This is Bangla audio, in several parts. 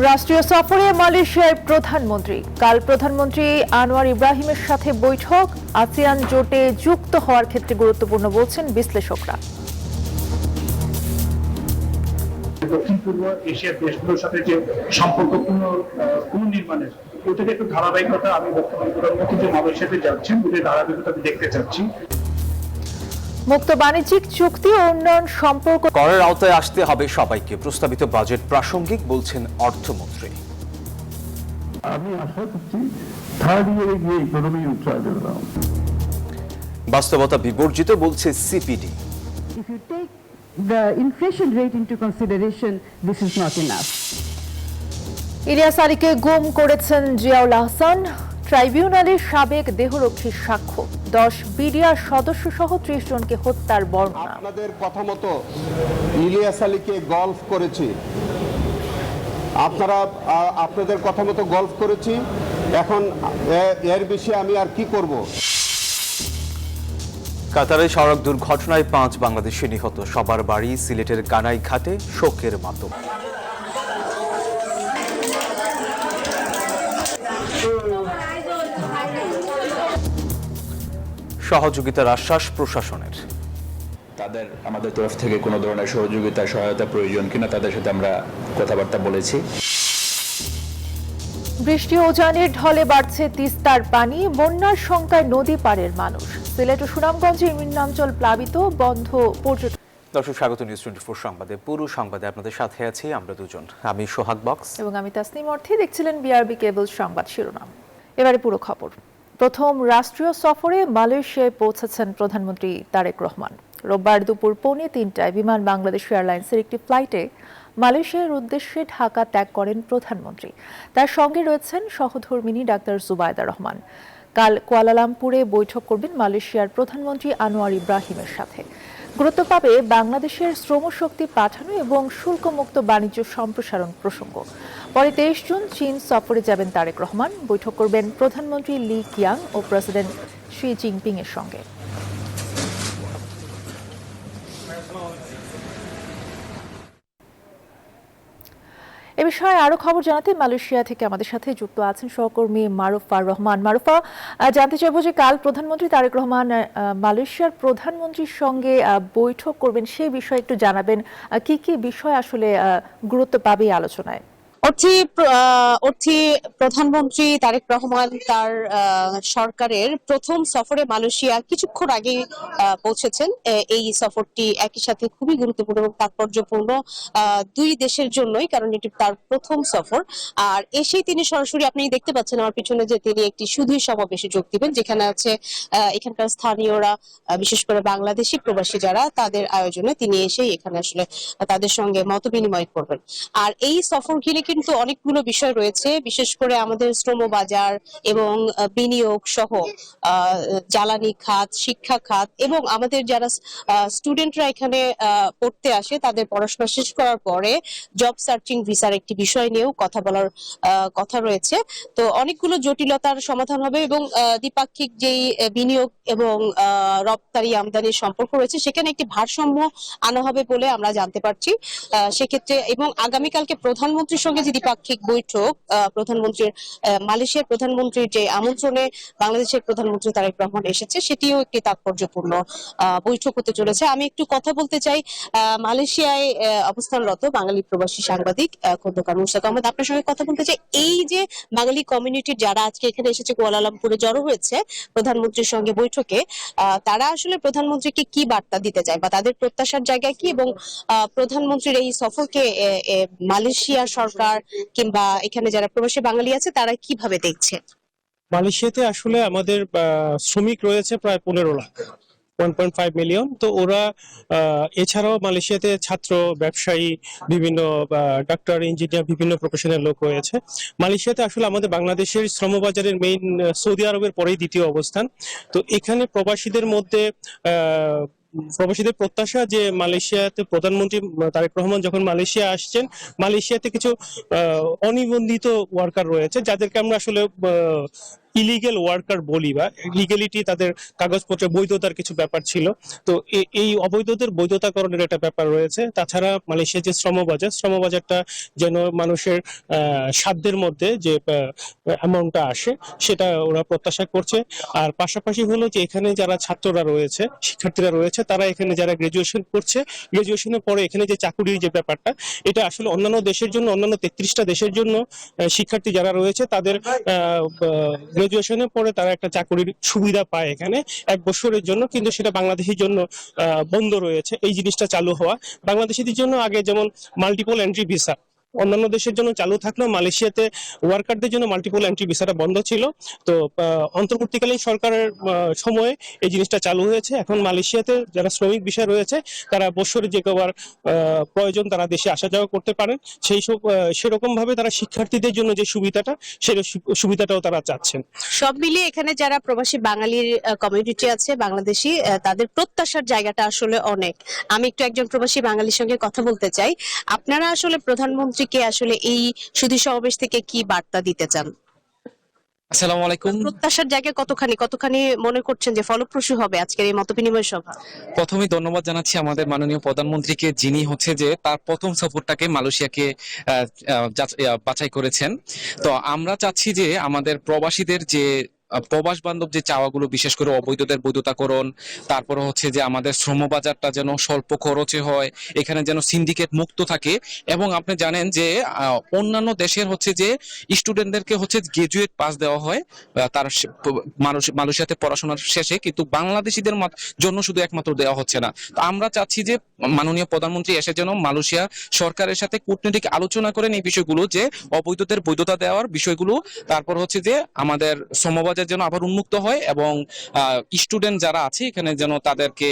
রাষ্ট্রীয় সফরে মালয়েশিয়ার প্রধানমন্ত্রী। কাল প্রধানমন্ত্রী আনোয়ার ইব্রাহিমের সাথে বৈঠক। আসিয়ান জোটে যুক্ত হওয়ার ক্ষেত্রে গুরুত্বপূর্ণ বলছেন বিশ্লেষকরা। দক্ষিণ পূর্ব এশিয়ার দেশগুলোর সাথে যে সম্পর্ক পুনর্নির্মাণের ওটাকে একটু ধারাবাহিকতা আমি বর্তমান প্রধানমন্ত্রী যে মালয়েশিয়াতে যাচ্ছেন ওদের ধারাবাহিকতা দেখতে চাচ্ছি। মুক্ত বাণিজ্যিক চুক্তি ও উন্নয়ন সম্পর্ক করের আওতায় আসতে হবে সবাইকে, প্রস্তাবিত বাজেট প্রাসঙ্গিক বলছেন অর্থমন্ত্রী। আমি আশা করছি থার্ড ইয়ারে গিয়ে ইকোনমি নিউট্রাল হবে। বাস্তবতা বিবর্জিত বলছে CPD. If you take the inflation rate into consideration, this is not enough. Ilias আলীকে গুম করেছেন জিয়াউল আহসান। ট্রাইব্যুনালের সাবেক দেহরক্ষীর সাক্ষ্য। 10 বিডিআর সদস্য সহ 30 জনকে হত্যার বর্ণনা। আপনাদের কথা মতো ইলিয়াস আলীকে গলফ করেছি, আপনাদের কথা মতো গলফ করেছি। এখন এর বেশি আমি আর কি করব? কাতারে সড়ক দুর্ঘটনায় 5 বাংলাদেশি নিহত। সবার বাড়ি সিলেটের কানাইঘাটে, শোকের মাতম। সহযোগিতার আশ্বাস প্রশাসনের। তাদের আমাদের তরফ থেকে কোনো ধরনের সহযোগিতা সহায়তা প্রয়োজন কিনা তাদের সাথে আমরা কথাবার্তা বলেছি। বৃষ্টি ও উজানের ঢলে বাড়ছে তিস্তার পানি। বন্যার শঙ্কায় নদী পাড়ের মানুষ। সিলেট ও সুনামগঞ্জের নিম্নাঞ্চল প্লাবিত, বন্ধ পর্যটন। দর্শক, স্বাগত নিউজ 24 সংবাদে। পুরো সংবাদে আপনাদের সাথে আছি আমরা দুজন, আমি সোহাগ বক্স এবং আমি তাসনিম অর্থী। দেখছিলেন বিআরবি কেবল সংবাদ শিরোনাম। এবারে পুরো খবর। প্রথম রাষ্ট্রীয় সফরে মালয়েশিয়ায় পৌঁছেছেন প্রধানমন্ত্রী তারেক রহমান। রোববার দুপুর 2:45টায় বিমান বাংলাদেশ এয়ারলাইন্সের একটি ফ্লাইটে মালয়েশিয়ার উদ্দেশ্যে ঢাকা ত্যাগ করেন প্রধানমন্ত্রী। তার সঙ্গে রয়েছেন সহধর্মিনী ডাক্তার জুবায়দা রহমান। কাল কুয়ালালামপুরে বৈঠক করবেন মালয়েশিয়ার প্রধানমন্ত্রী আনোয়ার ইব্রাহিমের সাথে। গুরুত্ব পাবে বাংলাদেশের শ্রমশক্তি পাঠানো এবং শুল্কমুক্ত বাণিজ্য সম্প্রসারণ প্রসঙ্গ। পরে 23 জুন চীন সফরে যাবেন তারেক রহমান। বৈঠক করবেন প্রধানমন্ত্রী লি কিয়াং ও প্রেসিডেন্ট শি জিনপিং এর সঙ্গে। এ বিষয়ে আরো খবর জানাতে মালয়েশিয়া থেকে আমাদের সাথে যুক্ত আছেন সহকর্মী মারুফা রহমান। মারুফা, জানতে চাইবো যে কাল প্রধানমন্ত্রী তারেক রহমান মালয়েশিয়ার প্রধানমন্ত্রীর সঙ্গে বৈঠক করবেন, সেই বিষয়ে একটু জানাবেন। কি কি বিষয় আসলে গুরুত্ব পাবে এই আলোচনায়? অর্থী প্রধানমন্ত্রী তারেক রহমান তার সরকারের প্রথম সফরে মালয়েশিয়া কিছুক্ষণ আগে পৌঁছেছেন। এই সফরটি একই সাথে খুবই গুরুত্বপূর্ণ এবং তাৎপর্যপূর্ণ দুই দেশের জন্যই, কারণ এটি তার প্রথম সফর। আর এসেই তিনি সরাসরি, আপনি দেখতে পাচ্ছেন আমার পিছনে, যে তিনি একটি সুধী সমাবেশে যোগ দিবেন, যেখানে আছে এখানকার স্থানীয়রা, বিশেষ করে বাংলাদেশি প্রবাসী যারা, তাদের আয়োজনে তিনি এসেই এখানে আসলে তাদের সঙ্গে মত বিনিময় করবেন। আর এই সফর ঘিরে কিন্তু অনেকগুলো বিষয় রয়েছে, বিশেষ করে আমাদের শ্রম বাজার এবং বিনিয়োগ সহ জ্বালানি খাত, শিক্ষা খাত এবং আমাদের যারা স্টুডেন্টরা এখানে পড়তে আসে তাদের পড়াশোনা শেষ করার পরে জব সার্চিং ভিসার একটি বিষয় নিয়েও কথা বলার কথা রয়েছে। তো অনেকগুলো জটিলতার সমাধান হবে এবং দ্বিপাক্ষিক যেই বিনিয়োগ এবং রপ্তানি আমদানির সম্পর্ক রয়েছে সেখানে একটি ভারসাম্য আনা হবে বলে আমরা জানতে পারছি। সেক্ষেত্রে এবং আগামীকালকে প্রধানমন্ত্রীর সঙ্গে যে দ্বিপাক্ষিক বৈঠক, প্রধানমন্ত্রীর মালয়েশিয়ার প্রধানমন্ত্রীর যে আমন্ত্রণে বাংলাদেশের প্রধানমন্ত্রী তারেক রহমান এসেছে, সেটিও একটি তাৎপর্যপূর্ণ বৈঠক হতে চলেছে। আমি একটু কথা বলতে চাই মালয়েশিয়ায় অবস্থানরত বাঙালি প্রবাসী সাংবাদিক খন্দকার মুশতাক আহমেদ, আপনার সঙ্গে কথা বলতে চাই। এই যে বাঙালি কমিউনিটির যারা আজকে এখানে এসেছে, কুয়ালালামপুরে জড়ো হয়েছে প্রধানমন্ত্রীর সঙ্গে বৈঠকে, তারা আসলে প্রধানমন্ত্রীকে কি বার্তা দিতে চায় বা তাদের প্রত্যাশার জায়গায় কি, এবং প্রধানমন্ত্রীর এই সফরকে মালয়েশিয়া সরকার কিংবা এখানে যারা প্রবাসী বাঙালি আছে তারা কিভাবে দেখছে? মালয়েশিয়াতে আসলে আমাদের শ্রমিক রয়েছে প্রায় 15 লাখ, 1.5 মিলিয়ন। তো ওরা এছাড়াও মালয়েশিয়াতে ছাত্র, ব্যবসায়ী, বিভিন্ন ডাক্তার, ইঞ্জিনিয়ার, বিভিন্ন প্রফেশনাল লোক রয়েছে। মালয়েশিয়াতে আসলে আমাদের বাংলাদেশের শ্রমবাজারের মেইন সৌদি আরবের পরেই দ্বিতীয় অবস্থান। তো এখানে প্রবাসীদের প্রত্যাশা যে মালয়েশিয়াতে প্রধানমন্ত্রী তারেক রহমান যখন মালয়েশিয়া আসছেন, মালয়েশিয়াতে কিছু অনিবন্ধিত ওয়ার্কার রয়েছে যাদেরকে আমরা আসলে ইলিগেল ওয়ার্কার বলি বা লিগ্যালিটি, তাদের কাগজপত্রের বৈধতার কিছু ব্যাপার ছিল। তো এই অবৈধদের বৈধতাকরণের একটা ব্যাপার রয়েছে। তাছাড়া মালয়েশিয়ার যে শ্রমবাজারটা যেন মানুষের সাধ্যের মধ্যে যে অ্যামাউন্টটা আসে সেটা ওরা প্রত্যাশা করছে। আর পাশাপাশি হলো যে এখানে যারা ছাত্ররা রয়েছে, শিক্ষার্থীরা রয়েছে, তারা এখানে যারা গ্রাজুয়েশন করছে, গ্রাজুয়েশনের পরে এখানে যে চাকুরির যে ব্যাপারটা, এটা আসলে অন্যান্য দেশের জন্য, অন্যান্য 33টা দেশের জন্য শিক্ষার্থী যারা রয়েছে তাদের গ্রাজুয়েশনের পরে তারা একটা চাকুরির সুবিধা পায় এখানে 1 বছরের জন্য, কিন্তু সেটা বাংলাদেশের জন্য বন্ধ রয়েছে। এই জিনিসটা চালু হওয়া বাংলাদেশিদের জন্য আগে যেমন মাল্টিপল এন্ট্রি ভিসা অন্যান্য দেশের জন্য চালু থাকলেও মালয়েশিয়াতে ওয়ার্কারদের জন্য মাল্টিপল এন্ট্রি ভিসাটা বন্ধ ছিল। তো অন্তর্বর্তীকালীন সরকারের সময়ে এই জিনিসটা চালু হয়েছে। এখন মালয়েশিয়াতে যারা শ্রমিক বিষয় রয়েছে তারা বছরে যে কবার প্রয়োজন তারা দেশে আসা যাওয়া করতে পারেন। সেরকম ভাবে তারা শিক্ষার্থীদের জন্য যে সুবিধাটা, সেই সুবিধাটাও তারা চাচ্ছেন। সব মিলিয়ে এখানে যারা প্রবাসী বাঙালির কমিউনিটি আছে, বাংলাদেশি, তাদের প্রত্যাশার জায়গাটা আসলে অনেক। আমি একটু একজন প্রবাসী বাঙালির সঙ্গে কথা বলতে চাই। আপনারা আসলে প্রধানমন্ত্রীকে আসলে এই সুধী সমাবেশ থেকে কি বার্তা দিতে চান? আসসালামু আলাইকুম। প্রত্যাশার জায়গায় কতখানি মনে করছেন যে ফলপ্রসূ হবে আজকের এই মতবিনিময় সভা? প্রথমেই ধন্যবাদ জানাচ্ছি আমাদের মাননীয় প্রধানমন্ত্রীকে, যিনি হচ্ছে যে তার প্রথম সফরটাকে মালয়েশিয়াকে বাছাই করেছেন। তো আমরা চাচ্ছি যে আমাদের প্রবাসীদের যে প্রবাস বান্ধব যে চাওয়াগুলো, বিশেষ করে অবৈধদের বৈধতাকরণ, তারপরে হচ্ছে যে আমাদের শ্রমবাজারটা যেন স্বল্প খরচে হয়, এখানে যেন সিন্ডিকেট মুক্ত থাকে। এবং আপনি জানেন যে অন্যান্য দেশের হচ্ছে যে স্টুডেন্টদেরকে হচ্ছে গ্রাজুয়েট পাস দেওয়া হয় তার মালয়েশিয়াতে পড়াশোনার শেষে, কিন্তু বাংলাদেশিদের জন্য শুধু একমাত্র দেওয়া হচ্ছে না। তো আমরা চাচ্ছি যে মাননীয় প্রধানমন্ত্রী এসে যেন মালয়েশিয়া সরকারের সাথে কূটনৈতিক আলোচনা করেন এই বিষয়গুলো, যে অবৈধদের বৈধতা দেওয়ার বিষয়গুলো, তারপর হচ্ছে যে আমাদের শ্রমবাজার যেন আবার উন্মুক্ত হয় এবং স্টুডেন্ট যারা আছে এখানে যেন তাদেরকে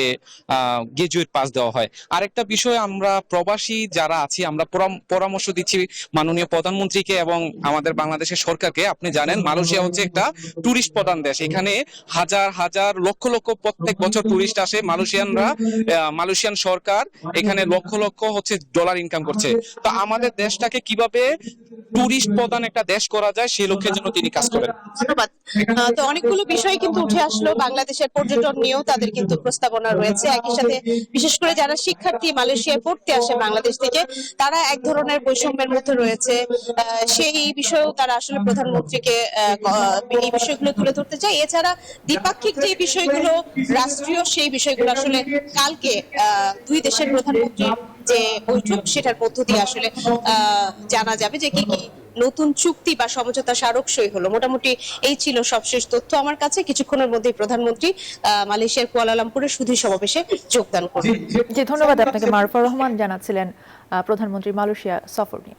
গ্রাজুয়েট পাস দেওয়া হয়। আরেকটা বিষয়, আমরা প্রবাসী যারা আছি আমরা পরামর্শ দিচ্ছি মাননীয় প্রধানমন্ত্রীকে এবং আমাদের বাংলাদেশের সরকারকে। আপনি জানেন মালয়েশিয়া হচ্ছে একটা টুরিস্ট প্রধান দেশ, এখানে হাজার হাজার লক্ষ লক্ষ প্রত্যেক বছর টুরিস্ট আসে। মালয়েশিয়ান সরকার এখানে লক্ষ লক্ষ হচ্ছে ডলার ইনকাম করছে। তো আমাদের দেশটাকে কিভাবে টুরিস্ট প্রধান একটা দেশ করা যায় সেই লক্ষ্যের জন্য তিনি কাজ করেন। ধন্যবাদ। তো অনেকগুলো বিষয় কিন্তু উঠে আসলো। বাংলাদেশের পর্যটন নিয়েও তাদের কিন্তু প্রস্তাবনা রয়েছে। একই সাথে বিশেষ করে যারা শিক্ষার্থী মালয়েশিয়ায় পড়তে আসে বাংলাদেশ থেকে, তারা এক ধরনের বৈষম্যের মধ্যে রয়েছে। সেই বিষয়েও তারা আসলে প্রধানমন্ত্রীকে এই বিষয়গুলো তুলে ধরতে চায়। এছাড়া দ্বিপাক্ষিক যে বিষয়গুলো রাষ্ট্রীয়, সেই বিষয়গুলো আসলে কালকে দুই দেশের প্রধানমন্ত্রীর যে বৈঠক, সেটার মধ্য দিয়ে আসলে জানা যাবে যে কি কি নতুন চুক্তি বা সমঝোতা স্মারক সই হলো। মোটামুটি এই ছিল সবশেষ তথ্য আমার কাছে। কিছুক্ষণের মধ্যেই প্রধানমন্ত্রী মালয়েশিয়ার কুয়ালালামপুরে সুধী সমাবেশে যোগদান করবেন। জি, ধন্যবাদ আপনাকে। মারুফা রহমান জানাচ্ছিলেন প্রধানমন্ত্রী মালয়েশিয়া সফর নিয়ে।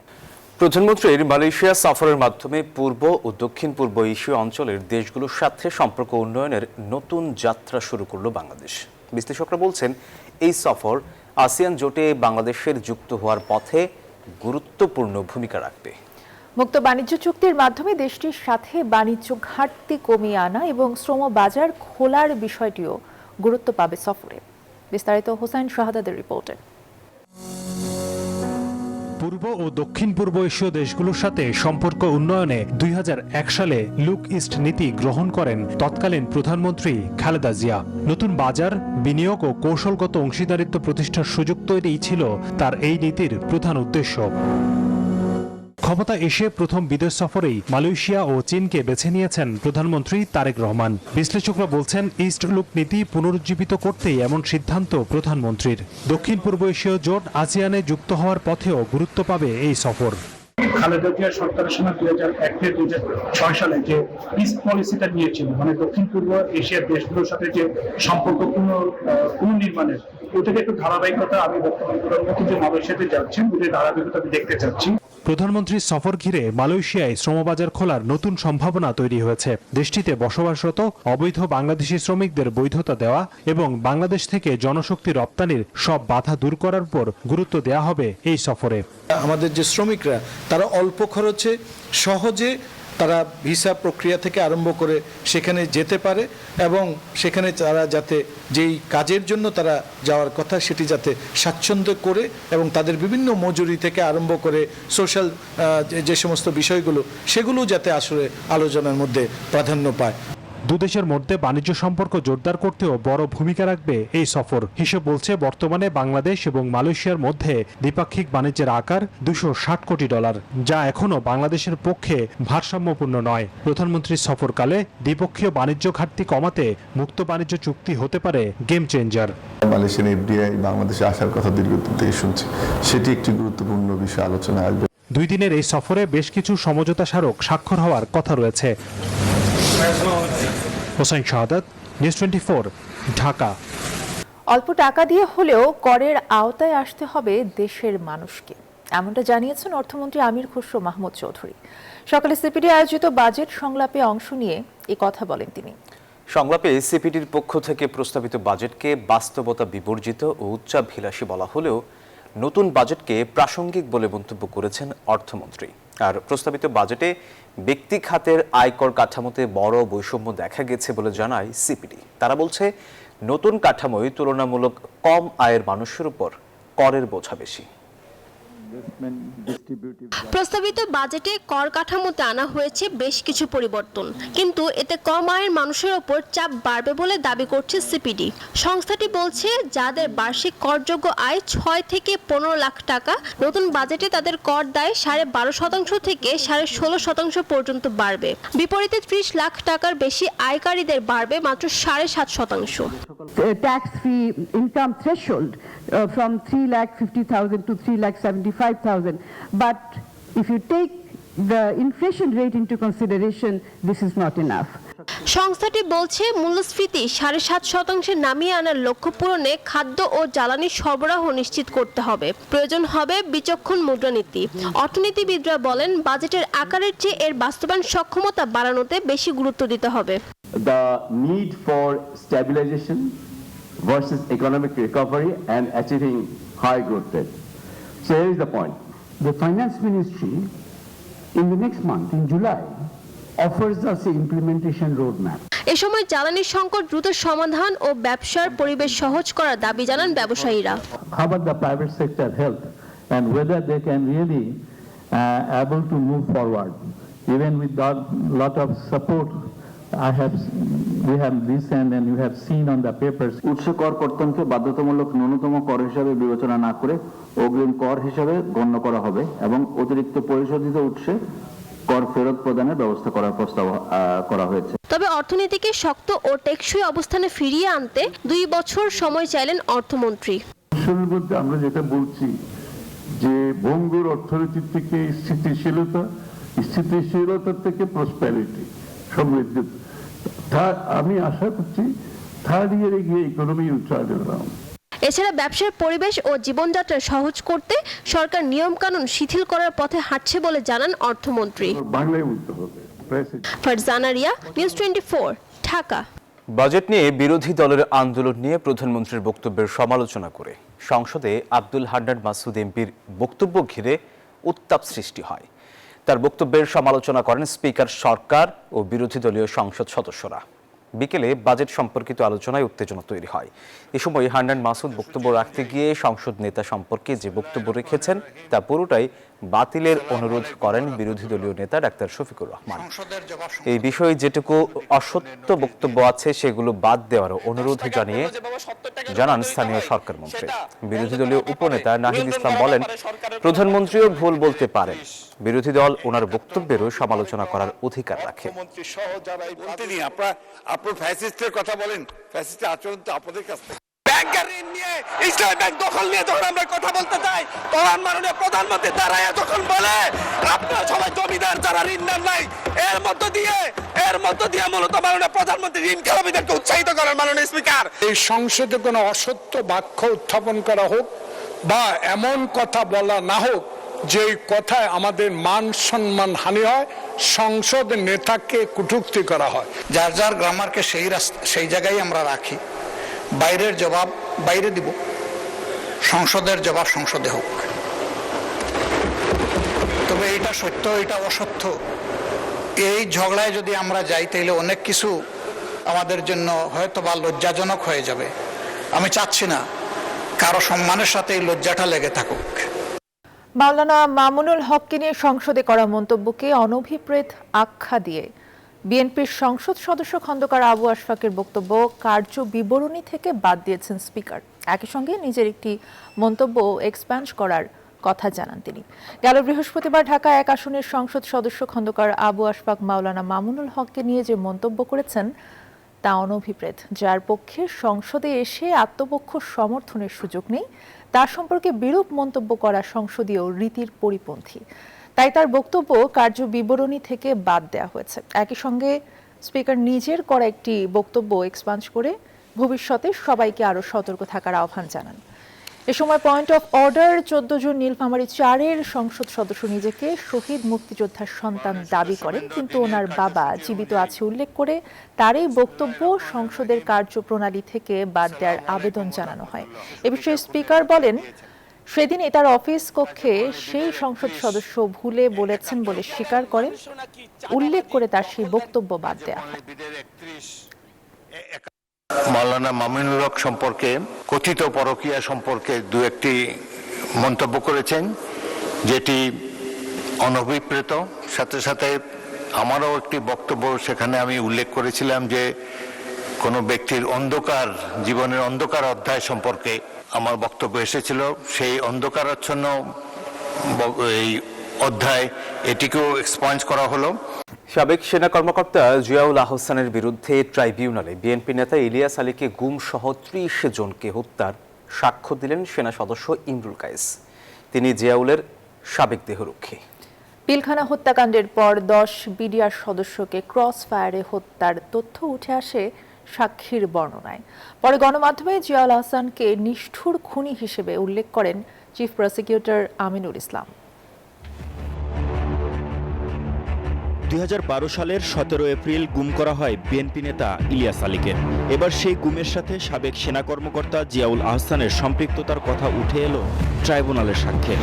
প্রধানমন্ত্রীর মালয়েশিয়া সফরের মাধ্যমে পূর্ব ও দক্ষিণ পূর্ব এশীয় অঞ্চলের দেশগুলোর সাথে সম্পর্ক উন্নয়নের নতুন যাত্রা শুরু করল বাংলাদেশ। বিশ্লেষকরা বলছেন এই সফর আসিয়ান জোটে বাংলাদেশের যুক্ত হওয়ার পথে গুরুত্বপূর্ণ ভূমিকা রাখবে। মুক্ত বাণিজ্য চুক্তির মাধ্যমে দেশটির সাথে বাণিজ্য ঘাটতি কমিয়ে আনা এবং শ্রম বাজার খোলার বিষয়টিও গুরুত্ব পাবে সফরে। বিস্তারিত হোসেন শাহাদাতের রিপোর্টে। পূর্ব ও দক্ষিণ পূর্ব এশীয় দেশগুলোর সাথে সম্পর্ক উন্নয়নে 2001 সালে লুক ইস্ট নীতি গ্রহণ করেন তৎকালীন প্রধানমন্ত্রী খালেদা জিয়া। নতুন বাজার, বিনিয়োগ ও কৌশলগত অংশীদারিত্ব প্রতিষ্ঠার সুযোগ তৈরিই ছিল তার এই নীতির প্রধান উদ্দেশ্য। ক্ষমতা এসে প্রথম বিদেশ সফরেই মালয়েশিয়া ও চীনকে বেছে নিয়েছেন প্রধানমন্ত্রী তারেক রহমান। বিশ্লেষকরা বলছেন ইস্ট লুক নীতি পুনরুজ্জীবিত করতেই এমন সিদ্ধান্ত প্রধানমন্ত্রীর। দক্ষিণ পূর্ব এশীয় জোট আসিয়ানে যুক্ত হওয়ার পথেও গুরুত্ব পাবে এই সফর। খালেদা জিয়া সরকারের সময় 2001 থেকে 2006 সালে যে ইস্ট পলিসিটা নিয়েছিল, মানে দক্ষিণ পূর্ব এশিয়ার দেশগুলোর সাথে যে সম্পর্ক পুনর্নির্মাণের, ওটাকে একটু ধারাবাহিকতা আমি বর্তমান প্রধানমন্ত্রী যে মালয়েশিয়াতে যাচ্ছেন ওদের ধারাবাহিকতা আমি দেখতে চাচ্ছি। প্রধানমন্ত্রীর সফর ঘিরে মালয়েশিয়ায় শ্রমবাজার খোলার নতুন সম্ভাবনা তৈরি হয়েছে। দেশটিতে বসবাসরত অবৈধ বাংলাদেশি শ্রমিকদের বৈধতা দেওয়া এবং বাংলাদেশ থেকে জনশক্তি রপ্তানির সব বাধা দূর করার উপর গুরুত্ব দেওয়া হবে এই সফরে। আমাদের যে শ্রমিকরা তারা অল্প খরচে সহজে তারা ভিসা প্রক্রিয়া থেকে আরম্ভ করে সেখানে যেতে পারে এবং সেখানে তারা যাতে যেই কাজের জন্য তারা যাওয়ার কথা সেটি যাতে স্বাচ্ছন্দ্য করে এবং তাদের বিভিন্ন মজুরি থেকে আরম্ভ করে সোশ্যাল যে সমস্ত বিষয়গুলো সেগুলো যাতে আসলে আলোচনার মধ্যে প্রাধান্য পায়। দুদেশের মধ্যে বাণিজ্য সম্পর্ক জোরদার করতেও বড় ভূমিকা রাখবে এই সফর। হিসেব বলছে বর্তমানে বাংলাদেশ এবং মালয়েশিয়ার মধ্যে দ্বিপাক্ষিক বাণিজ্যের আকার $260 কোটি, যা এখনো বাংলাদেশের পক্ষে ভারসাম্যপূর্ণ নয়। প্রধানমন্ত্রীর সফরকালে দ্বিপক্ষীয় বাণিজ্য ঘাটতি কমাতে মুক্ত বাণিজ্য চুক্তি হতে পারে গেম চেঞ্জার। মালয়েশিয়ান এফডিআই বাংলাদেশে আসার কথা দীর্ঘদিন থেকে শুনছি, সেটি একটি গুরুত্বপূর্ণ বিষয় আলোচনা আসবে। 2 দিনের এই সফরে বেশ কিছু সমঝোতা স্মারক স্বাক্ষর হওয়ার কথা রয়েছে। হোসেন শাহাদাত, নিউজ 24, ঢাকা। অল্প টাকা দিয়ে হলেও করের আওতায় আসতে হবে দেশের মানুষকে, এমনটা জানিয়েছেন অর্থমন্ত্রী আমির খসরু মাহমুদ চৌধুরী। সকালে সিপিডি আয়োজিত বাজেট সংলাপে অংশ নিয়ে এই কথা বলেন তিনি। সংলাপে সিপিডির পক্ষ থেকে প্রস্তাবিত বাজেটকে বাস্তবতা বিবর্জিত ও উচ্চাভিলাষী বলা হলেও নতুন বাজেটকে প্রাসঙ্গিক বলে মন্তব্য করেছেন অর্থমন্ত্রী। আর প্রস্তাবিত বাজেটে ব্যক্তি খাতের আয়কর কাঠামোতে বড় বৈষম্য দেখা গেছে বলে জানায় সিপিডি। তারা বলছে নতুন কাঠামোয় তুলনামূলক কম আয়ের মানুষের উপর করের বোঝা বেশি। প্রস্তাবিত বাজেটে কর কাঠামোতে আনা হয়েছে বেশ কিছু পরিবর্তন, কিন্তু এতে কম আয়ের মানুষের ওপর চাপ বাড়বে বলে দাবি করছে সিপিডি। সংস্থাটি বলছে যাদের বার্ষিক করযোগ্য আয় 6 থেকে 15 লাখ টাকা, নতুন বাজেটে তাদের কর দায় 12.5% থেকে 16.5% পর্যন্ত বাড়বে। বিপরীতে 30 লাখ টাকার বেশি আয়কারীদের বাড়বে মাত্র 7.5%। Tax free income threshold from 3,50,000 to 3,75,000. But if you take the inflation rate into consideration, this is not enough. সংস্থাটি বলছে মূল্যস্ফীতি 7.5% নামিয়ে আনার লক্ষ্য পূরণে খাদ্য ও জ্বালানি সরবরাহ নিশ্চিত করতে হবে। প্রয়োজন হবে বিচক্ষণ মুদ্রানীতি। অর্থনীতিবিদরা বলেন বাজেটের আকারের চেয়ে এর বাস্তবায়ন সক্ষমতা বাড়ানোতে বেশি গুরুত্ব দিতে হবে। The need for stabilization versus economic recovery and achieving high growth rate. So here is the point. The Finance Ministry in the next month, in July, offers us an implementation roadmap. এ সময় জ্বালানি সংকট দ্রুত সমাধান ও ব্যবসার পরিবেশ সহজ করার দাবি জানান ব্যবসায়ীরা। How about the private sector health and whether they can really able to move forward even with that lot of support we have listened and you have seen on the papers. উৎস কর কর্তনকে বাধ্যতামূলক ন্যূনতম কর হিসাবে বিবেচনা না করে অগ্রিম কর হিসাবে গণ্য করা হবে এবং অতিরিক্ত পরিশোধিত উৎসে কর ফেরত প্রদানের ব্যবস্থা করার প্রস্তাব করা হয়েছে। তবে অর্থনীতিকে শক্ত ও টেকসই অবস্থানে ফিরিয়ে আনতে 2 বছর সময় চাইলেন অর্থমন্ত্রী। আসলে বলতে আমরা যেটা বলছি যে ভঙ্গুর অর্থনীতি থেকে স্থিতিশীলতা থেকে প্রসপ্যারিটি, সমৃদ্ধি। আমি আশা করছি থার্ড ইয়ারে গিয়ে ইকোনমি উচ্চারণ। এছাড়া ব্যবসার পরিবেশ ও জীবনযাত্রা সহজ করতে সরকার নিয়মকানুন শিথিল করার পথে হাঁটছে বলে জানান অর্থমন্ত্রী। বাংলায় বলতে হবে। ফারজানা রিয়া, নিউজ 24, ঢাকা। বাজেট নিয়ে বিরোধী দলের আন্দোলন নিয়ে প্রধানমন্ত্রীর বক্তব্যের সমালোচনা করে সংসদে আব্দুল হান্নান মাসুদ এমপির বক্তব্য ঘিরে উত্তাপ সৃষ্টি হয়। তার বক্তব্যের সমালোচনা করেন স্পিকার সরকার ও বিরোধী দলীয় সংসদ সদস্যরা। বিকেলে বাজেট সম্পর্কিত আলোচনায় উত্তেজনা তৈরি হয়। এ সময় হান্নান মাসুদ বক্তব্য রাখতে গিয়ে সংসদ নেতা সম্পর্কে যে বক্তব্য রেখেছেন তা পুরোটাই বাতিলের অনুরোধ করেন বিরোধী দলীয় নেতা ডাক্তার শফিকুর রহমান। এই বিষয়ে যেটুকু অসত্য বক্তব্য আছে সেগুলো বাদ দেওয়ার অনুরোধ জানান স্থানীয় সরকার মন্ত্রী। বিরোধী দলীয় উপনেতা নাহিদ ইসলাম বলেন, প্রধানমন্ত্রীও ভুল বলতে পারেন, বিরোধী দল ওনার বক্তব্যেরও সমালোচনা করার অধিকার রাখে। আপনার ফ্যাসিস্টের কথা বলেন, ফ্যাসিস্টের আচরণ তো আপনাদের কাছ থেকে। ব্যাংকের ঋণ নিয়ে, ইসলামী ব্যাংক দখল নিয়ে যখন আমরা কথা বলতে চাই, তখন মাননীয় প্রধানমন্ত্রী দাঁড়ায় যখন বলে আপনারা সবাই জমিদার, যারা ঋণ নেন নাই, এর মধ্য দিয়ে মূলত মাননীয় প্রধানমন্ত্রী ঋণ খেলাপিদেরকে উৎসাহিত করেন। মাননীয় স্পিকার, এই সংসদে কোনো অসত্য বাক্য উত্থাপন করা হোক বা এমন কথা বলা না হোক যে কথায় আমাদের মান সম্মান হানি হয়, সংসদ নেতাকে কটূক্তি করা হয়। যার যার গ্রামারকে সেই জায়গায় আমরা রাখি। বাইরের জবাব বাইরে দিব, সংসদের জবাব সংসদে হোক। তবে এটা সত্য, এটা অসত্য, এই ঝগড়ায় যদি আমরা যাই তাহলে অনেক কিছু আমাদের জন্য হয়তো বা লজ্জাজনক হয়ে যাবে। আমি চাচ্ছি না কারো সম্মানের সাথে এই লজ্জাটা লেগে থাকুক। মাওলানা মামুনুল হককে নিয়ে সংসদে করা মন্তব্যকে অনভিপ্রেত আখ্যা দিয়ে বিএনপির সংসদ সদস্য খন্দকার আবু আশফাকের বক্তব্য কার্য বিবরণী থেকে বাদ দিয়েছেন স্পিকার। একই সঙ্গে নিজের একটি মন্তব্য এক্সপ্যান্ড করার কথা জানান তিনি। গেল বৃহস্পতিবার ঢাকা 1 আসনের সংসদ সদস্য খন্দকার আবু আশফাক মাওলানা মামুনুল হককে নিয়ে যে মন্তব্য করেছেন তা অনভিপ্রেত, যার পক্ষে সংসদে এসে আত্মপক্ষ সমর্থনের সুযোগ নেই, তার সম্পর্কে বিরূপ মন্তব্য করা সংসদীয় রীতির পরিপন্থী। তাই তার বক্তব্য কার্য বিবরণী থেকে বাদ দেওয়া হয়েছে। একই সঙ্গে স্পিকার নিজের করা একটি বক্তব্য এক্সপান্ড করে ভবিষ্যতে সবাইকে আরও সতর্ক থাকার আহ্বান জানান। এ সময় পয়েন্ট অফ অর্ডার 14 জন নীলফামারী 4-এর সংসদ সদস্য নিজেকে শহীদ মুক্তিযোদ্ধার সন্তান দাবি করেন, কিন্তু ওনার বাবা জীবিত আছে উল্লেখ করে তার এই বক্তব্য সংসদের কার্যপ্রণালী থেকে বাদ দেওয়ার আবেদন জানানো হয়। এ বিষয়ে স্পিকার বলেন, সেদিন তার অফিস কক্ষে সেই সংসদ সদস্য ভুলে বলেছেন বলে স্বীকার করেন, উল্লেখ করে তার সেই বক্তব্য বাদ দেওয়া হয়। মাওলানা মামুনুল হক সম্পর্কে কথিত পরকীয়া সম্পর্কে দু একটি মন্তব্য করেছেন, যেটি অনভিপ্রেত। সাথে সাথে আমারও একটি বক্তব্য সেখানে আমি উল্লেখ করেছিলাম যে কোনো ব্যক্তির অন্ধকার জীবনের অন্ধকার অধ্যায় সম্পর্কে আমার বক্তব্য এসেছিল। সেই অন্ধকারাচ্ছন্ন এই অধ্যায় এটিকেও এক্সপান্ড করা হলো। সাবেক সেনা কর্মকর্তা জিয়াউল আহসানের বিরুদ্ধে ট্রাইব্যুনালে বিএনপি নেতা ইলিয়াস আলীকে গুম সহ 30 জনকে হত্যার সাক্ষ্য দিলেন সেনা সদস্য ইমরুল কায়েস। তিনি জিয়াউলের সাবেক দেহরক্ষী। পিলখানা হত্যাকাণ্ডের পর 10 বিডিআর সদস্যকে ক্রস ফায়ারে হত্যার তথ্য উঠে আসে সাক্ষীর বর্ণনায়। পরে গণমাধ্যমে জিয়াউল আহসানকে নিষ্ঠুর খুনি হিসেবে উল্লেখ করেন চিফ প্রসিকিউটর আমিনুল ইসলাম। 2012 সালের 17 এপ্রিল গুম করা হয় বিএনপি নেতা ইলিয়াস আলীকে। এবার সেই গুমের সাথে সাবেক সেনা কর্মকর্তা জিয়াউল আহসানের সম্পৃক্ততার কথা উঠে এলো ট্রাইব্যুনালের সাক্ষ্যে।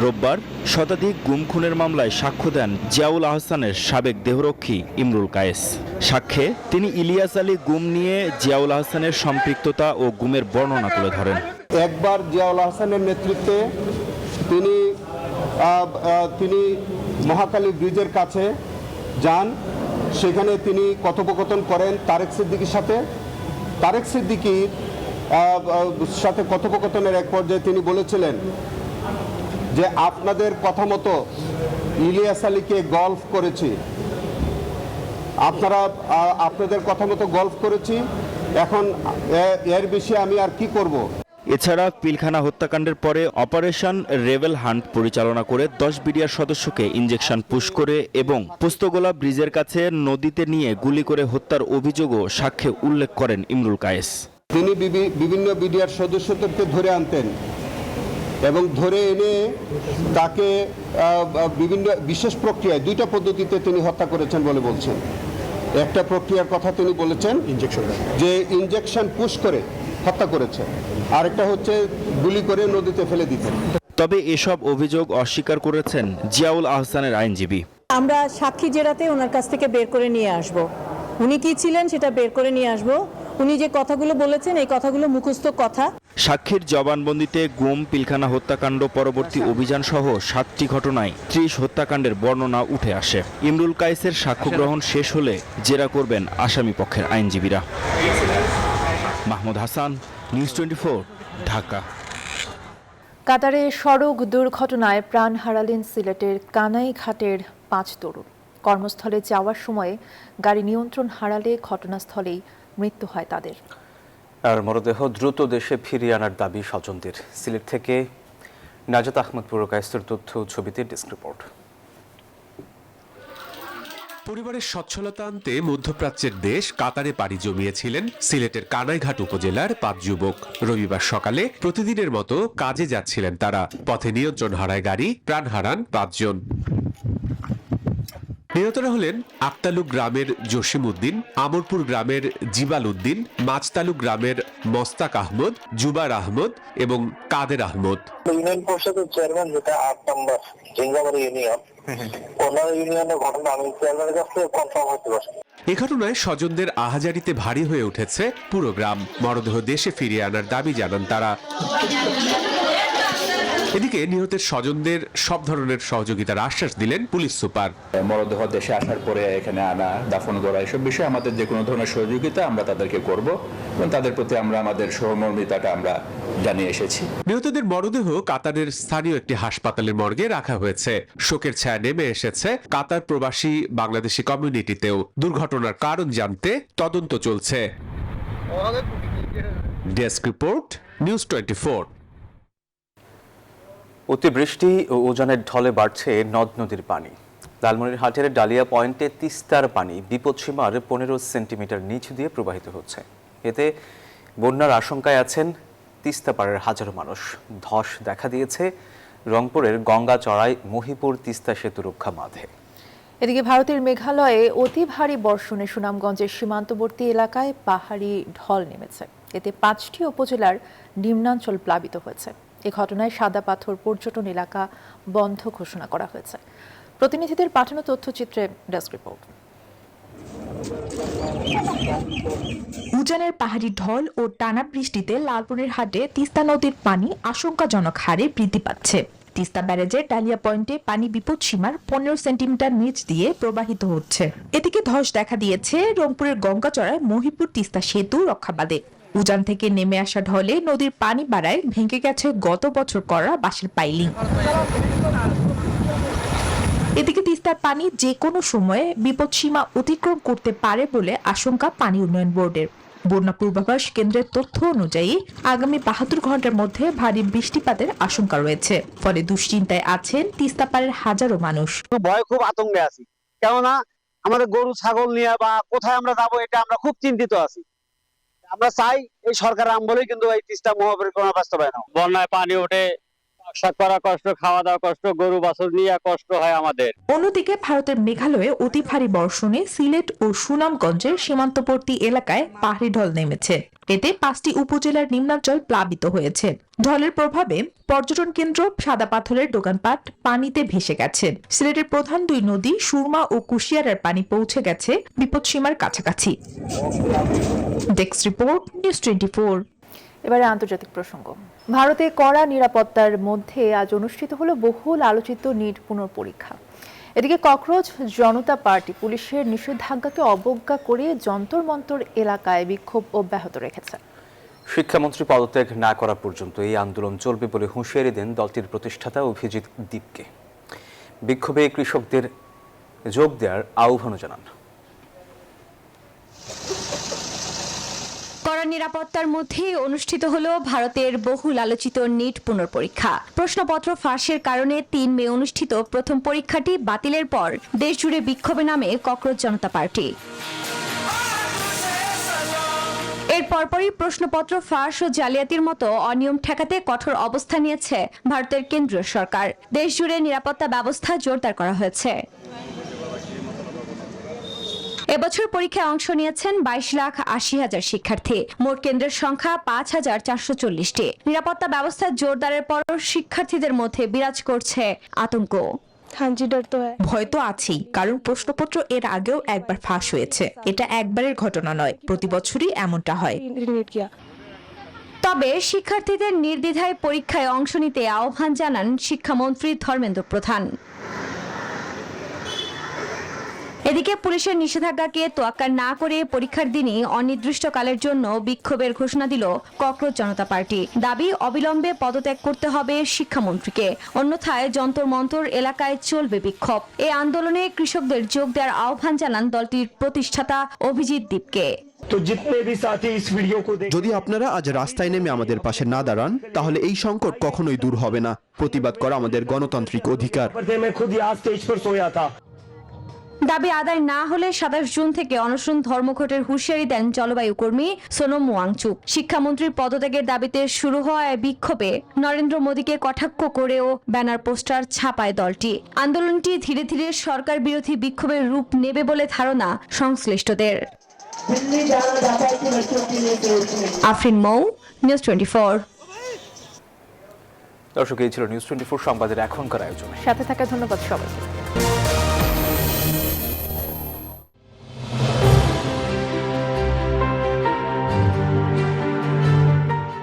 রোববার শতাধিক গুম খুনের মামলায় সাক্ষ্য দেন জিয়াউল আহসানের সাবেক দেহরক্ষী ইমরুল কায়েস। সাক্ষ্যে তিনি ইলিয়াস আলী গুম নিয়ে জিয়াউল আহসানের সম্পৃক্ততা ও গুমের বর্ণনা তুলে ধরেন। একবার জিয়াউল আহসানের নেতৃত্বে তিনি মহাখালী ব্রিজের কাছে যান। সেখানে তিনি কথোপকথন করেন তারেক সিদ্দিকীর সাথে। তারেক সিদ্দিকীর সাথে কথোপকথনের এক পর্যায়ে তিনি বলেছিলেন যে আপনাদের কথা মতো ইলিয়াস আলীকে গল্ফ করেছি, আপনাদের কথা মতো গল্ফ করেছি, এখন এর বেশি আমি আর কি করব। এছাড়া পিলখানা হত্যাকাণ্ডের পরে অপারেশন রেবেল হান্ট পরিচালনা করে 10 বিডিআর সদস্যকে ইনজেকশন পুশ করে এবং পোস্তগোলা ব্রিজের কাছে নদীতে নিয়ে গুলি করে হত্যার অভিযোগও সাক্ষ্যে উল্লেখ করেন ইমরুল কায়েস। তিনি বিভিন্ন বিডিআর সদস্যদেরকে ধরে আনতেন এবং ধরে এনে তাকে বিভিন্ন বিশেষ প্রক্রিয়ায় 2টা পদ্ধতিতে তিনি হত্যা করেছেন বলে বলছেন। একটা প্রক্রিয়ার কথা তিনি বলেছেন যে ইনজেকশন পুশ করে হত্যা করেছে, আরেকটা হচ্ছে গুলি করে নদীতে ফেলে দিতেন। তবে এসব অভিযোগ অস্বীকার করেছেন জিয়াউল আহসানের আইনজীবী। আমরা সাক্ষী জেরাতে ওনার কাছ থেকে বের করে নিয়ে আসব, উনি কি ছিলেন সেটা বের করে নিয়ে আসব। উনি যে কথাগুলো বলেছেন এই কথাগুলো মুখস্থ কথা। সাক্ষীর জবানবন্দিতে গুম, পিলখানা হত্যাকাণ্ড পরবর্তী অভিযান সহ 7টি ঘটনায় 30 হত্যাকাণ্ডের বর্ণনা উঠে আসে। ইমরুল কায়েসের সাক্ষ্য গ্রহণ শেষ হলে জেরা করবেন আসামি পক্ষের আইনজীবীরা। মাহমুদ হাসান, নিউজ 24, ঢাকা। কাতারে সড়ক দুর্ঘটনায় প্রাণ হারালেন সিলেটের কানাইঘাটের 5 তরুণ। কর্মস্থলে যাওয়ার সময় গাড়ি নিয়ন্ত্রণ হারালে ঘটনাস্থলেই মৃত্যু হয় তাদের। আর মরদেহ দ্রুত দেশে ফিরিয়ে আনার দাবি স্বজনদের। সিলেট থেকে নাজাত আহমদ পুরকায়েস্তের তথ্য ছবিতে ডেস্ক রিপোর্ট। পরিবারের সচ্ছলতা আনতে মধ্যপ্রাচ্যের দেশ কাতারে পাড়ি জমিয়েছিলেন সিলেটের কানাইঘাট উপজেলার 5 যুবক। রবিবার সকালে প্রতিদিনের মতো কাজে যাচ্ছিলেন তারা। পথে নিয়ন্ত্রণ হারায় গাড়ি, প্রাণ হারান 5 জন। নিহতরা হলেন আক্তালু গ্রামের জসিম উদ্দিন, আমরপুর গ্রামের জিবাল উদ্দিন, মাছতালু গ্রামের মস্তাক আহমদ, জুবার আহমদ এবং কাদের আহমদ। ইউনিয়ন পরিষদের চেয়ারম্যান, যেটা 8 নম্বর জিঙ্গাবাড়ি ইউনিয়ন, ইউনিয়নের ঘটনা আমি চেয়ারম্যানের কাছে কনফার্ম হতে পারছি। এ ঘটনায় স্বজনদের আহাজারিতে ভারী হয়ে উঠেছে পুরো গ্রাম। মরদেহ দেশে ফিরিয়ে আনার দাবি জানান তারা। এদিকে নিহতের স্বজনদের সব ধরনের সহযোগিতার আশ্বাস দিলেন পুলিশ সুপার। মরদেহ দেশে আসার পরে এখানে আনা, দাফন করা, এসব বিষয়ে আমাদের যে কোনো ধরনের সহযোগিতা আমরা তাদেরকে করব এবং তাদের প্রতি আমরা আমাদের সহমর্মিতাটা আমরা জানিয়ে এসেছি। নিহতদের মরদেহ কাতারের স্থানীয় একটি হাসপাতালের মর্গে রাখা হয়েছে। শোকের ছায়া নেমে এসেছে কাতার প্রবাসী বাংলাদেশি কমিউনিটিতেও। দুর্ঘটনার কারণ জানতে তদন্ত চলছে। Desk report, news 24। অতিবৃষ্টি ও উজানের ঢলে বাড়ছে নদ নদীর পানি। লালমনিরহাটের ডালিয়া পয়েন্টে তিস্তার পানি বিপদসীমার 15 সেন্টিমিটার নিচ দিয়ে প্রবাহিত হচ্ছে। এতে বন্যার আশঙ্কায় আছেন তিস্তা পাড়ের হাজারো মানুষ। ধস দেখা দিয়েছে রংপুরের গঙ্গাচড়ায় মহিপুর তিস্তা সেতু রক্ষা বাঁধে। এদিকে ভারতের মেঘালয়ে অতি ভারী বর্ষণে সুনামগঞ্জের সীমান্তবর্তী এলাকায় পাহাড়ি ঢল নেমেছে। এতে 5টি উপজেলার নিম্নাঞ্চল প্লাবিত হয়েছে। এ ঘটনায় সাদা পাথর পর্যটন এলাকা বন্ধ ঘোষণা করা হয়েছে। প্রতিনিধিদের পাঠানো তথ্যচিত্রে ডেস্ক রিপোর্ট। উজানের পাহাড়ি ঢল ও টানা বৃষ্টিতে লালমনিরহাটে তিস্তা নদীর পানি আশঙ্কাজনক হারে বৃদ্ধি পাচ্ছে। তিস্তা ব্যারেজের ডালিয়া পয়েন্টে পানি বিপদসীমার 15 সেন্টিমিটার নিচ দিয়ে প্রবাহিত হচ্ছে। এদিকে ধস দেখা দিয়েছে রংপুরের গঙ্গাচড়ায় মহিপুর তিস্তা সেতু রক্ষা বাঁধে। উজান থেকে নেমে আসা ঢলে নদীর পানি বাড়ায় ভেঙে গেছে গত বছর করা বাঁশের পাইলিং। এদিকে তিস্তার পানি যে কোনো সময়ে বিপদসীমা অতিক্রম করতে পারে বলে আশঙ্কা পানি উন্নয়ন বোর্ডের। বন্যা পূর্বাভাস কেন্দ্রের তথ্য অনুযায়ী আগামী 72 ঘন্টার মধ্যে ভারী বৃষ্টিপাতের আশঙ্কা রয়েছে। ফলে দুশ্চিন্তায় আছেন তিস্তা পাড়ের হাজারো মানুষ। খুব আতঙ্কে আছি, কেননা আমাদের গরু ছাগল নিয়ে বা কোথায় আমরা যাবো এটা আমরা খুব চিন্তিত আছি। আমরা চাই এই সরকার আমলেই কিন্তু এই তিস্তা মহাপরিকল্পনা বাস্তবায়ন হোক। বন্যায় পানি ওঠে, চাষ করা কষ্ট, খাওয়া দাওয়া কষ্ট, গরু বাছুর নিয়ে কষ্ট হয় আমাদের। অন্যদিকে ভারতের মেঘালয়ে অতি ভারী বর্ষণে সিলেট ও সুনামগঞ্জের সীমান্তবর্তী এলাকায় পাহাড়ি ঢল নেমেছে। এতে 5টি উপজেলার নিম্নাঞ্চল প্লাবিত হয়েছে। ঢলের প্রভাবে পর্যটন কেন্দ্র, সাদা পাথরের দোকানপাট পানিতে ভেসে গেছে। সিলেটের প্রধান 2 নদী সুরমা ও কুশিয়ারার পানি পৌঁছে গেছে বিপদসীমার কাছাকাছি। Desk report, news 24। এবারে আন্তর্জাতিক প্রসঙ্গ। ভারতে কড়া নিরাপত্তার মধ্যে আজ অনুষ্ঠিত হলো বহুল আলোচিত নিট পুনঃপরীক্ষা। এদিকে ককরোচ জনতা পার্টি পুলিশের নিষেধাজ্ঞাকে অবজ্ঞা করে যন্তর মন্তর এলাকায় বিক্ষোভ অব্যাহত রেখেছে। শিক্ষামন্ত্রী পদত্যাগ না করা পর্যন্ত এই আন্দোলন চলবে বলে হুঁশিয়ারি দেন দলটির প্রতিষ্ঠাতা অভিজিৎ দীপকে। বিক্ষোভে কৃষকদের যোগ দেওয়ার আহ্বানও জানান। কড়া নিরাপত্তার মধ্যে অনুষ্ঠিত হলো ভারতের বহুল আলোচিত নিট পুনঃপরীক্ষা। প্রশ্নপত্র ফাঁসের কারণে 3 মে অনুষ্ঠিত প্রথম পরীক্ষাটি বাতিলের পর দেশজুড়ে বিক্ষোভে নামে ককরোচ জনতা পার্টি। এর পরপরই প্রশ্নপত্র ফাঁস ও জালিয়াতির মতো অনিয়ম ঠেকাতে কঠোর অবস্থান নিয়েছে ভারতের কেন্দ্রীয় সরকার। দেশজুড়ে নিরাপত্তা ব্যবস্থা জোরদার করা হয়েছে। এবছর পরীক্ষায় অংশ নিয়েছেন 22,80,000 শিক্ষার্থী। মোট কেন্দ্রের সংখ্যা 5,440টি। নিরাপত্তা ব্যবস্থা জোরদারের পর শিক্ষার্থীদের মধ্যে বিরাজ করছে আতঙ্ক। ভয় তো আছেই, কারণ প্রশ্নপত্র এর আগেও একবার ফাঁস হয়েছে। এটা একবারের ঘটনা নয়, প্রতি বছরই এমনটা হয়। তবে শিক্ষার্থীদের নির্দ্বিধায় পরীক্ষায় অংশ নিতে আহ্বান জানান শিক্ষামন্ত্রী ধর্মেন্দ্র প্রধান। এদিকে পুলিশের নিষেধাজ্ঞাকে তোয়াক্কা না করে পরীক্ষার দিনই অনির্দিষ্টকালের জন্য বিক্ষোভের ঘোষণা দিল ককরোচ জনতা পার্টি। দাবি, অবিলম্বে পদত্যাগ করতে হবে শিক্ষামন্ত্রীকে, অন্যথায় যন্তর মন্তর এলাকায় চলবে বিক্ষোভ। এই আন্দোলনে কৃষকদের যোগ দেওয়ার আহ্বান জানান দলটির প্রতিষ্ঠাতা অভিজিৎ দীপকে। যদি আপনারা আজ রাস্তায় নেমে আমাদের পাশে না দাঁড়ান, তাহলে এই সংকট কখনোই দূর হবে না। প্রতিবাদ করা আমাদের গণতান্ত্রিক অধিকার। দাবি আদায় না হলে 27 জুন থেকে অনশন ধর্মঘটের হুঁশিয়ারি দেন জলবায়ু কর্মী সোনম ওয়াংচুক। শিক্ষামন্ত্রীর পদত্যাগের দাবিতে শুরু হওয়া বিক্ষোভে নরেন্দ্র মোদীকে কটাক্ষ করেও ব্যানার পোস্টার ছাপায় দলটি। আন্দোলনটি ধীরে ধীরে সরকার বিরোধী বিক্ষোভের রূপ নেবে বলে ধারণা সংশ্লিষ্টদের। আফরিন মৌ, নিউজ 24। দর্শক, এই ছিল নিউজ 24 সংবাদের এখনকার আয়োজন। সাথে থাকা ধন্যবাদ সবাইকে।